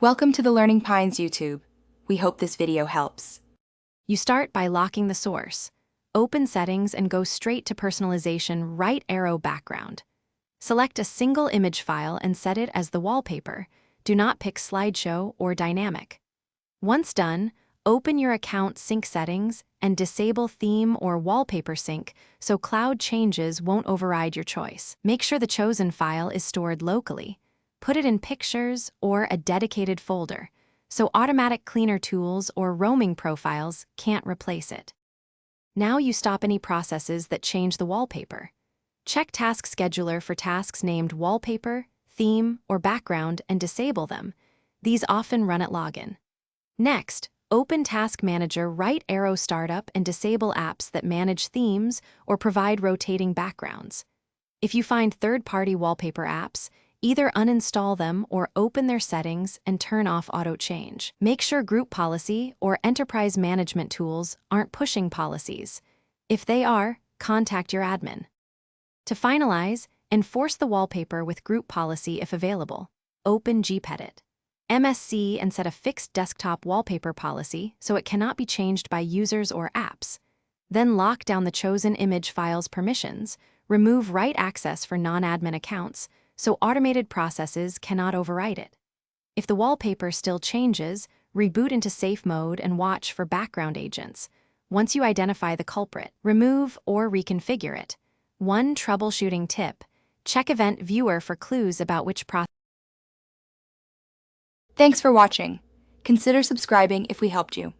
Welcome to the Learning Pines YouTube. We hope this video helps. You start by locking the source. Open Settings and go straight to Personalization right arrow background. Select a single image file and set it as the wallpaper. Do not pick slideshow or dynamic. Once done, open your account sync settings and disable theme or wallpaper sync so cloud changes won't override your choice. Make sure the chosen file is stored locally. Put it in Pictures or a dedicated folder, so automatic cleaner tools or roaming profiles can't replace it. Now you stop any processes that change the wallpaper. Check Task Scheduler for tasks named Wallpaper, Theme, or Background and disable them. These often run at login. Next, open Task Manager right arrow startup and disable apps that manage themes or provide rotating backgrounds. If you find third-party wallpaper apps, either uninstall them or open their settings and turn off auto-change. Make sure Group Policy or Enterprise Management tools aren't pushing policies. If they are, contact your admin. To finalize, enforce the wallpaper with Group Policy if available. Open Gpedit. MSC and set a fixed desktop wallpaper policy so it cannot be changed by users or apps. Then lock down the chosen image file's permissions, remove write access for non-admin accounts, so automated processes cannot override it. If the wallpaper still changes, reboot into safe mode and watch for background agents. Once you identify the culprit, remove or reconfigure it. One troubleshooting tip: check Event Viewer for clues about which process. Thanks for watching. Consider subscribing if we helped you.